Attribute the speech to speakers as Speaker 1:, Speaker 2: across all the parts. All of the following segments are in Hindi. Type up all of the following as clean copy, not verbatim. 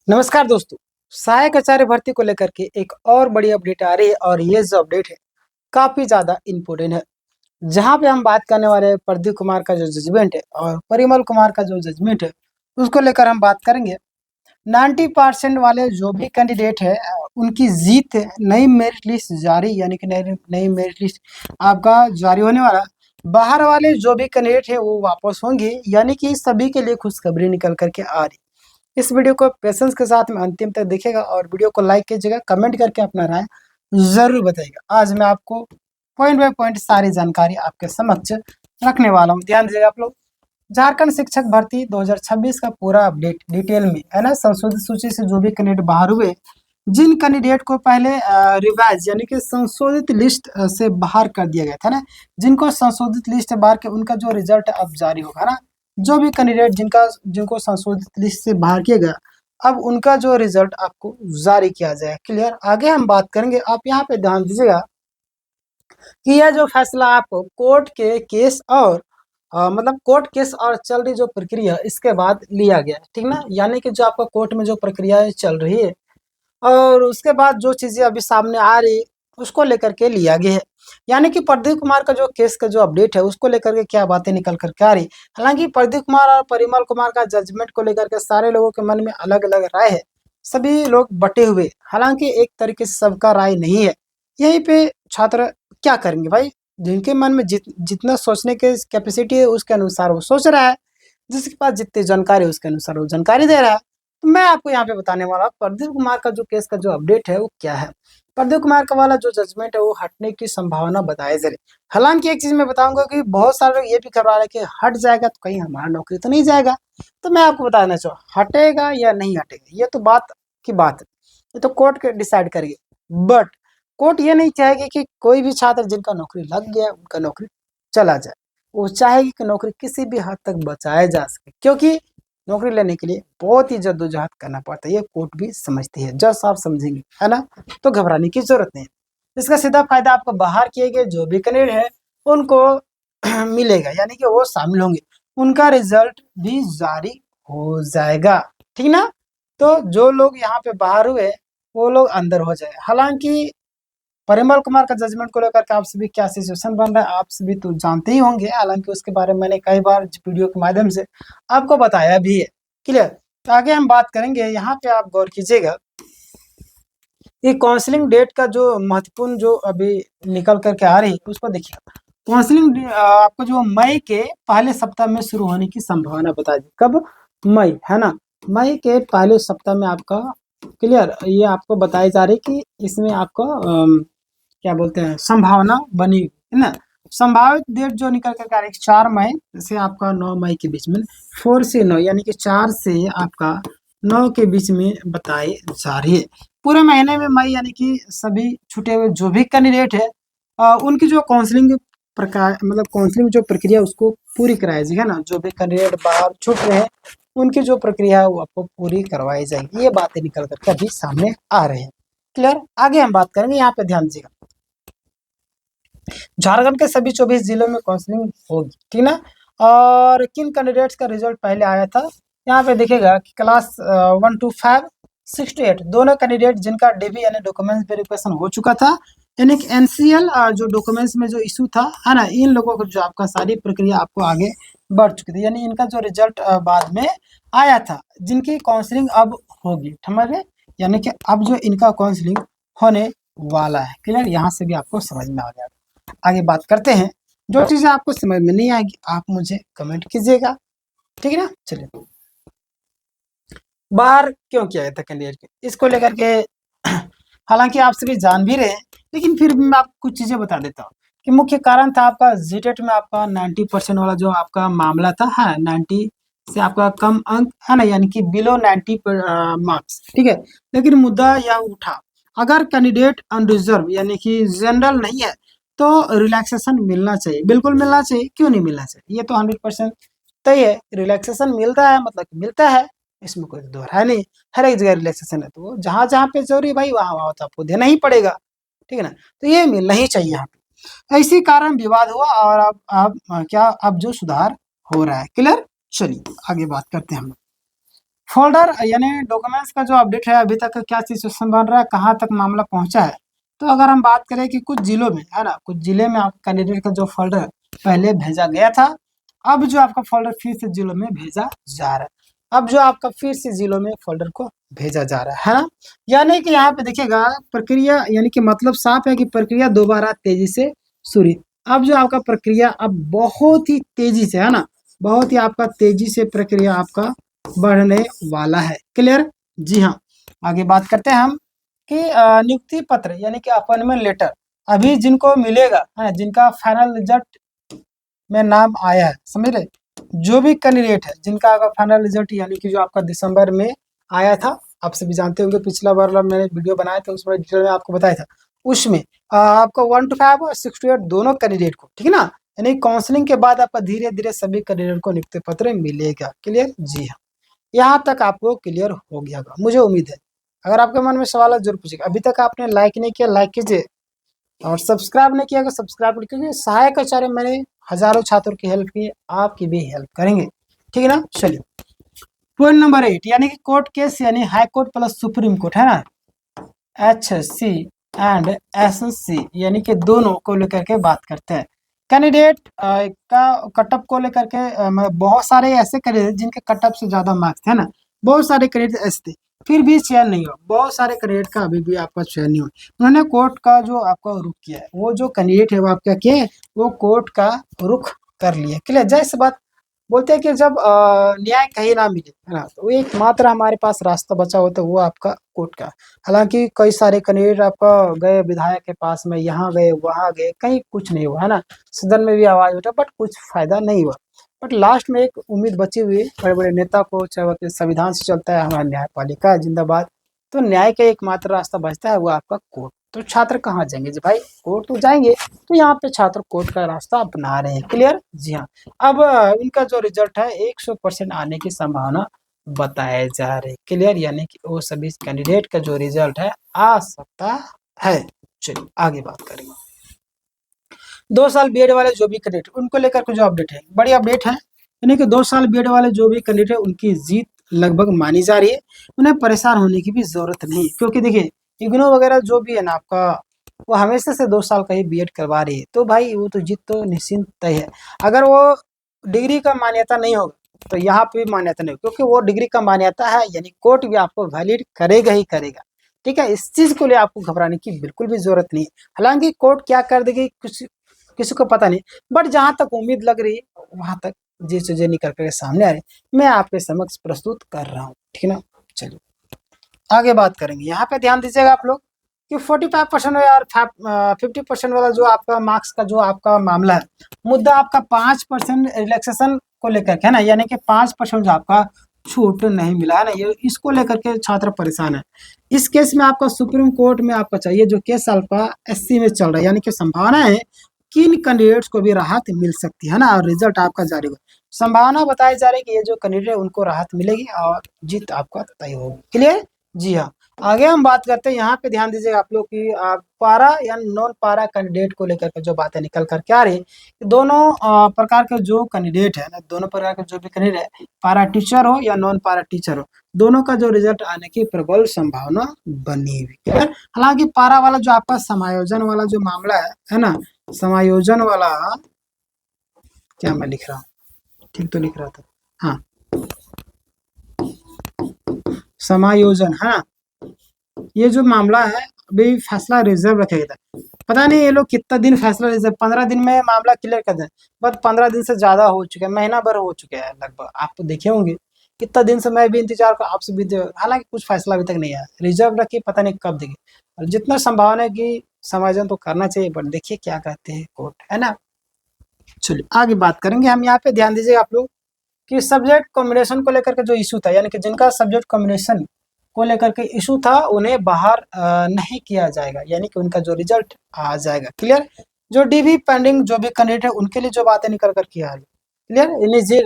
Speaker 1: नमस्कार दोस्तों। सहायक आचार्य भर्ती को लेकर के एक और बड़ी अपडेट आ रही है और ये जो अपडेट है काफ़ी ज़्यादा इम्पोर्टेंट है। जहाँ पे हम बात करने वाले हैं प्रदीप कुमार का जो जजमेंट है और परिमल कुमार का जो जजमेंट है उसको लेकर हम बात करेंगे। 90% वाले जो भी कैंडिडेट है उनकी जीत है। नई मेरिट लिस्ट जारी यानी कि नई नई मेरिट लिस्ट आपका जारी होने वाला। बाहर वाले जो भी कैंडिडेट है वो वापस होंगे यानी कि सभी के लिए खुशखबरी निकल करके आ रही। इस वीडियो को पेशेंस के साथ में अंतिम तक देखिएगा और वीडियो को लाइक कीजिएगा, कमेंट करके अपना राय ज़रूर बताइएगा। आज मैं आपको पॉइंट बाय पॉइंट सारी जानकारी आपके समक्ष रखने वाला हूँ। ध्यान दीजिएगा आप लोग। झारखंड शिक्षक भर्ती 2026 का पूरा अपडेट डिटेल में है ना। संशोधित सूची से जो भी कैंडिडेट बाहर हुए, जिन कैंडिडेट को पहले रिवाइज यानी कि संशोधित लिस्ट से बाहर कर दिया गया था ना, जिनको संशोधित लिस्ट से बाहर के उनका जो रिजल्ट अब जारी होगा ना, जो भी कैंडिडेट जिनको संशोधित लिस्ट से बाहर किया गया, अब उनका जो रिजल्ट आपको जारी किया जाए। क्लियर। आगे हम बात करेंगे। आप यहाँ पे ध्यान दीजिएगा कि यह जो फैसला आपको कोर्ट के केस और मतलब कोर्ट केस और चल रही जो प्रक्रिया इसके बाद लिया गया है, ठीक ना। यानी कि जो आपका कोर्ट में जो प्रक्रिया चल रही है और उसके बाद जो चीज़ें अभी सामने आ रही उसको लेकर के लिया गया है। यानी कि प्रदीप कुमार का जो केस का जो अपडेट है उसको लेकर के क्या बातें निकल कर के आ रही। हालांकि प्रदीप कुमार और परिमल कुमार का जजमेंट को लेकर के सारे लोगों के मन में अलग अलग राय है। सभी लोग बटे हुए, हालांकि एक तरीके से सबका राय नहीं है। यहीं पे छात्र क्या करेंगे भाई, जिनके मन में जितना सोचने के कैपेसिटी है उसके अनुसार वो सोच रहा है, जिसके पास जितनी जानकारी है उसके अनुसार वो जानकारी दे रहा है। तो मैं आपको यहाँ पे बताने वाला प्रदीप कुमार का जो केस का जो अपडेट है वो क्या है। प्रदीप कुमार का वाला जो जजमेंट है वो हटने की संभावना बताई जा रही। हालांकि एक चीज मैं बताऊंगा कि बहुत सारे लोग ये भी घबरा रहे कि हट जाएगा तो कहीं हमारा नौकरी तो नहीं जाएगा। तो मैं आपको बताना चाहूँ हटेगा या नहीं हटेगा ये तो बात की बात है, ये तो कोर्ट के डिसाइड करेगी। बट कोर्ट ये नहीं चाहेगी कि कोई भी छात्र जिनका नौकरी लग गया उनका नौकरी चला जाए। वो चाहेगी कि नौकरी किसी भी हद तक बचाया जा सके, क्योंकि नौकरी लेने के लिए बहुत ही जद्दोजहद करना पड़ता है। ये कोर्ट भी समझती है, जज साहब समझेंगे, है ना। तो घबराने की जरूरत नहीं है। इसका सीधा फायदा आपको बाहर किए गए जो भी कैंडिडेट है उनको मिलेगा, यानी कि वो शामिल होंगे, उनका रिजल्ट भी जारी हो जाएगा, ठीक ना। तो जो लोग यहाँ पे बाहर हुए वो लोग अंदर हो जाए। हालांकि परिमल कुमार का जजमेंट को लेकर के आप सभी क्या सिचुएशन बन रहा है आप सभी तो जानते ही होंगे। हालांकि उसके बारे में मैंने कई बार वीडियो के माध्यम से आपको बताया भी है। क्लियर। तो आगे हम बात करेंगे। यहाँ पे आप गौर कीजिएगा ये काउंसलिंग डेट का जो महत्वपूर्ण जो अभी निकल करके आ रही है उसको देखिएगा। काउंसलिंग आपको जो मई के पहले सप्ताह में शुरू होने की संभावना बता दी। कब? मई, है ना। मई के पहले सप्ताह में आपका, क्लियर, ये आपको बताई जा रही कि इसमें आपको क्या बोलते हैं संभावना बनी है ना। संभावित डेट जो निकल कर आ रही है 4 मई से आपका 9 मई के बीच में, 4 से 9 यानी कि 4 से आपका 9 के बीच में बताई जा रही है। पूरे महीने में मई यानी कि सभी छूटे हुए जो भी कैंडिडेट है उनकी जो काउंसलिंग प्रकार मतलब काउंसलिंग जो प्रक्रिया उसको पूरी कराई जाएगी, है ना। जो भी कैंडिडेट बाहर छूट रहे हैं उनकी जो प्रक्रिया है वो आपको पूरी करवाई जाएगी। ये बातें निकल कर अभी सामने आ रहे हैं। क्लियर। आगे हम बात करेंगे। यहाँ पे ध्यान दीजिएगा। झारखंड के सभी 24 जिलों में काउंसलिंग होगी, ठीक ना। और किन कैंडिडेट्स का रिजल्ट पहले आया था यहाँ पे देखिएगा कि क्लास 1 to 5, 6 to 8 दोनों कैंडिडेट जिनका डीबी यानी डॉक्यूमेंट्स वेरिफिकेशन हो चुका था, यानी कि एनसीएल जो डॉक्यूमेंट्स में जो इशू था, है ना, इन लोगों को जो आपका सारी प्रक्रिया आपको आगे बढ़ चुकी थी, यानी इनका जो रिजल्ट बाद में आया था, जिनकी काउंसलिंग अब होगी, समझ में। यानी कि अब जो इनका काउंसलिंग होने वाला है। क्लियर। यहाँ से भी आपको समझ में आ गया। आगे बात करते हैं। जो चीजें आपको समझ में नहीं आएगी आप मुझे कमेंट कीजिएगा, ठीक है ना। चलिए, बाहर क्यों किया गया था कैंडिडेट के, इसको लेकर के हालांकि आप सभी जान भी रहे हैं, लेकिन फिर भी मैं आपको कुछ चीजें बता देता हूँ कि मुख्य कारण था आपका जीटेट में आपका 90% वाला जो आपका मामला था, हाँ 90 से आपका कम अंक, है ना, यानी कि बिलो 90 मार्क्स, ठीक है। लेकिन मुद्दा यह उठा, अगर कैंडिडेट अनरिजर्व यानी कि जनरल नहीं है तो रिलैक्सेशन मिलना चाहिए, बिल्कुल मिलना चाहिए, क्यों नहीं मिलना चाहिए, ये तो 100% तय है। रिलैक्सेशन मिलता है मतलब मिलता है, इसमें कोई दोहराया नहीं। हर एक जगह रिलैक्सेशन है तो जहाँ जहाँ पे जरूरी है भाई वहाँ वहाँ तो आपको देना ही पड़ेगा, ठीक है ना। तो ये मिलना ही चाहिए यहाँ पे। इसी कारण विवाद हुआ और अब क्या अब जो सुधार हो रहा है। क्लियर। चलिए आगे बात करते हैं हम लोग। फोल्डर यानी डॉक्यूमेंट्स का जो अपडेट है, अभी तक क्या सिचुएशन बन रहा है, कहाँ तक मामला पहुंचा है। तो अगर हम बात करें कि कुछ जिलों में है ना, कुछ जिले में आपका कैंडिडेट का जो फोल्डर पहले भेजा गया था, अब जो आपका फोल्डर फिर से जिलों में भेजा जा रहा है। अब जो आपका फिर से जिलों में फोल्डर को भेजा जा रहा है ना, यानी कि यहाँ पे देखिएगा प्रक्रिया, यानी कि मतलब साफ है कि प्रक्रिया दोबारा तेजी से शुरू। अब जो आपका प्रक्रिया अब बहुत ही तेजी से है ना, बहुत ही आपका तेजी से प्रक्रिया आपका बढ़ने वाला है। क्लियर? जी हाँ। आगे बात करते हैं हम कि नियुक्ति पत्र यानी कि अपॉइंटमेंट लेटर अभी जिनको मिलेगा है, जिनका फाइनल रिजल्ट में नाम आया है, समझ रहे, जो भी कैंडिडेट है जिनका फाइनल रिजल्ट यानी कि जो आपका दिसंबर में आया था, आप सभी जानते होंगे, पिछला बार मैंने वीडियो बनाया था उसमें डिटेल में आपको बताया था, उसमें आपको 1 to 5 और 6 to 8 दोनों कैंडिडेट को, ठीक है ना, यानी काउंसलिंग के बाद आपका धीरे धीरे सभी कैंडिडेट को नियुक्ति पत्र मिलेगा। क्लियर? जी हाँ। यहाँ तक आपको क्लियर हो गया होगा, मुझे उम्मीद है। अगर आपके मन में सवाल है जरूर पूछिएगा। अभी तक आपने लाइक नहीं किया, लाइक कीजिए, और सब्सक्राइब नहीं किया, सब्सक्राइब क्योंकि सहायक आचार्य मैंने हजारों छात्रों की हेल्प की, आपकी भी हेल्प करेंगे, ठीक है ना। चलिए पॉइंट नंबर 8 यानी कि कोर्ट केस यानी high court plus supreme court है ना, HC एंड SC यानी कि दोनों को लेकर के बात करते हैं। कैंडिडेट का कटअप को लेकर के बहुत सारे ऐसे कैंडिडेट जिनके कटअप से ज्यादा मार्क्स है ना, बहुत सारे कैंडिडेट ऐसे थे, फिर भी चयन नहीं हुआ, बहुत सारे कैंडिडेट का अभी भी आपका चयन नहीं हुआ। उन्होंने कोर्ट का जो आपका रुख किया है, वो जो कैंडिडेट है वो आपका क्या है, वो कोर्ट का रुख कर लिया। क्लियर? जैसे बात बोलते हैं कि जब न्याय कहीं ना मिले है ना, तो एकमात्र हमारे पास रास्ता बचा होता है वो आपका कोर्ट का। हालांकि कई सारे कैंडिडेट आपका गए विधायक के पास में, यहाँ गए वहां गए, कहीं कुछ नहीं हुआ है ना, सदन में भी आवाज उठा बट कुछ फायदा नहीं हुआ। बट लास्ट में एक उम्मीद बची हुई बड़े बड़े नेता को, चाहे वो संविधान से चलता है, हमारा न्यायपालिका जिंदाबाद, तो न्याय का एकमात्र रास्ता बचता है वो आपका कोर्ट। तो छात्र कहाँ जाएंगे जी भाई, कोर्ट तो जाएंगे। तो यहाँ पे छात्र कोर्ट का रास्ता अपना रहे हैं। क्लियर? जी हाँ। अब इनका जो रिजल्ट है 100% आने की संभावना बताए जा रहे। क्लियर? यानी कि वो सभी कैंडिडेट का जो रिजल्ट है आ सकता है। चलिए आगे बात करेंगे। 2 साल बीएड वाले जो भी कैंडिडेट, उनको लेकर के जो अपडेट है, बड़ी अपडेट है, यानी कि 2 साल बीएड वाले जो भी कैंडिडेट है उनकी जीत लगभग मानी जा रही है। उन्हें परेशान होने की भी जरूरत नहीं, क्योंकि देखिए इग्नू वगैरह जो भी है ना आपका, वो हमेशा से 2 साल का ही बीएड करवा रही है, तो भाई वो तो जीत तो निश्चिंत तय है। अगर वो डिग्री का मान्यता नहीं होगा तो यहाँ पे भी मान्यता नहीं होगी, क्योंकि वो डिग्री का मान्यता है, यानी कोर्ट भी आपको वैलिड करेगा ही करेगा। ठीक है, इस चीज को लिए आपको घबराने की बिल्कुल भी जरूरत नहीं है। हालांकि कोर्ट क्या कर देगी कुछ किसी को पता नहीं, बट जहां तक उम्मीद लग रही है वहां तक जी चीजें निकल कर सामने आ रही, मैं आपके समक्ष प्रस्तुत कर रहा हूँ, ठीक है ना। चलिए आगे बात करेंगे। यहाँ पे ध्यान दीजिएगा आप लोग कि 45% और 50% वाला जो आपका मार्क्स का जो आपका मामला है, मुद्दा आपका 5% रिलैक्सेशन को लेकर के है ना, यानी कि 5% जो आपका छूट नहीं मिला है ना, ये इसको लेकर के छात्र परेशान है। इस केस में आपका सुप्रीम कोर्ट में आपका चाहिए, जो केस आपका SC में चल रहा है, यानी कि संभावना है कि इन कैंडिडेट्स को भी राहत मिल सकती है ना, और रिजल्ट आपका जारी होगा। संभावना बताई जा रही है कि ये जो कैंडिडेट है उनको राहत मिलेगी और जीत आपका तय होगी। क्लियर? जी हाँ। आगे हम बात करते हैं, यहाँ पे ध्यान दीजिएगा आप लोग कि पारा या नॉन पारा कैंडिडेट को लेकर के जो बातें निकल कर क्या रही, दोनों प्रकार के जो कैंडिडेट है ना, दोनों प्रकार के जो भी कैंडिडेट है, पारा टीचर हो या नॉन पारा टीचर हो, दोनों का जो रिजल्ट आने की प्रबल संभावना बनी हुई है। हालांकि पारा वाला जो आपका समायोजन वाला जो मामला है ना, समायोजन वाला, क्या मैं लिख रहा हूँ, ठीक तो लिख रहा था, हाँ, समायोजन है ना, ये जो मामला है अभी फैसला रिजर्व रखेगा। पता नहीं ये लोग कितना दिन फैसला रिजर्व, 15 दिन में मामला क्लियर कर दें, बट 15 दिन से ज्यादा हो चुके हैं, महीना भर हो चुके हैं लगभग, आप तो देखे होंगे कितना दिन से मैं भी इंतजार कर, आपसे भी हालांकि कुछ फैसला अभी तक नहीं आया, रिजर्व रखिए, पता नहीं कब देंगे। और जितना संभावना है कि समायोजन तो करना चाहिए, बट देखिए क्या कहते हैं कोर्ट, है ना। चलिए आगे बात करेंगे हम। यहाँ पे ध्यान दीजिए आप लोग कि सब्जेक्ट कॉम्बिनेशन को लेकर के जो इशू था, यानी कि जिनका सब्जेक्ट कॉम्बिनेशन को लेकर के इशू था, उन्हें बाहर नहीं किया जाएगा, यानी कि उनका जो रिजल्ट आ जाएगा। क्लियर? जो डीवी पेंडिंग जो भी कैंडिडेट है उनके लिए जो बातें निकल कर किया है। क्लियर?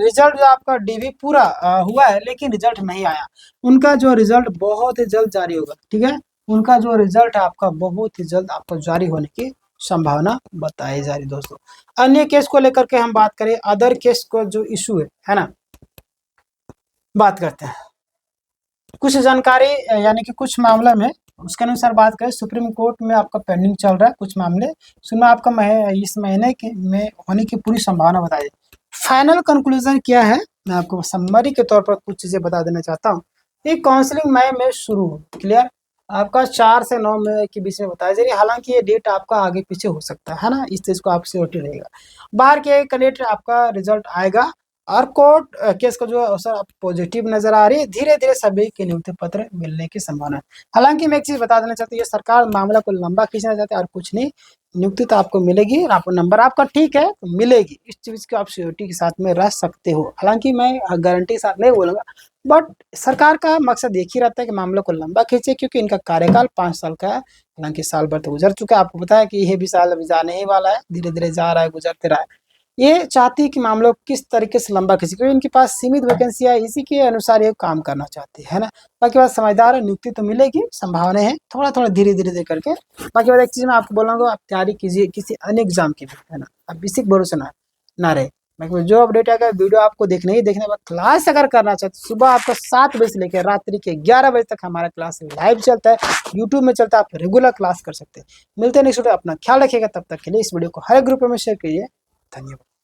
Speaker 1: रिजल्ट जो आपका डीवी पूरा हुआ है लेकिन रिजल्ट नहीं आया, उनका जो रिजल्ट बहुत ही जल्द जारी होगा। ठीक है, उनका जो रिजल्ट है आपका बहुत ही जल्द आपको जारी होने की संभावना बताई जा रही दोस्तों। अन्य केस को लेकर के हम बात करें, अदर केस को जो इशू है ना, बात करते हैं। कुछ जानकारी यानी कि कुछ मामला में उसके अनुसार बात करें, सुप्रीम कोर्ट में आपका पेंडिंग चल रहा है कुछ मामले, सुनना आपका इस महीने के में होने की पूरी संभावना बताइए। फाइनल कंक्लूजन क्या है, मैं आपको समरी के तौर पर कुछ चीज़ें बता देना चाहता हूँ। ये काउंसलिंग मई में शुरू हो, क्लियर, आपका 4 से 9 मई के बीच में बताया जा रही है। हालांकि ये डेट आपका आगे पीछे हो सकता है ना, इस चीज़ को आप श्योरिटी रहेगा। बाहर के कैंडिडेट आपका रिजल्ट आएगा और कोर्ट केस का जो अवसर आप पॉजिटिव नजर आ रही है, धीरे धीरे सभी के नियुक्ति पत्र मिलने की संभावना है। हालांकि मैं एक चीज बता देना चाहती हूँ, ये सरकार मामला को लंबा खींचना चाहती है और कुछ नहीं, नियुक्ति तो आपको मिलेगी और आपको नंबर आपका ठीक है तो मिलेगी, इस चीज को आप श्योरिटी के साथ में रह सकते हो। हालांकि मैं गारंटी के साथ नहीं बोलूंगा, बट सरकार का मकसद एक ही रहता है कि मामलों को लंबा खींचे, क्योंकि इनका कार्यकाल 5 साल का है। हालांकि साल भर तो गुजर चुका है, आपको पता है कि यह भी साल अभी जाने ही वाला है, धीरे धीरे जा रहा है, गुजरते रहा है। ये चाहती है कि मामलों को किस तरीके से लंबा खींचे, क्योंकि इनके पास सीमित वैकेंसी है, इसी के अनुसार ये काम करना चाहते हैं, है ना। बाकी बात समझदार है, नियुक्ति तो मिलेगी, संभावना है, थोड़ा थोड़ा धीरे धीरे दे करके। बाकी बात एक चीज मैं आपको बोलूँगा, आप तैयारी कीजिए किसी अन्य एग्जाम की भी, है ना, आप इसी के भरोसे ना रहे। बाकी जो अपडेट आएगा वीडियो आपको देखने ही देखने बाद, क्लास अगर करना चाहते सुबह आपको 7 बजे से लेकर रात्रि के 11 बजे तक हमारा क्लास लाइव चलता है, यूट्यूब में चलता है, आप रेगुलर क्लास कर सकते हैं। मिलते हैं नेक्स्ट वीडियो, अपना ख्याल रखिएगा, तब तक के लिए इस वीडियो को हर ग्रुप में शेयर कीजिए। धन्यवाद।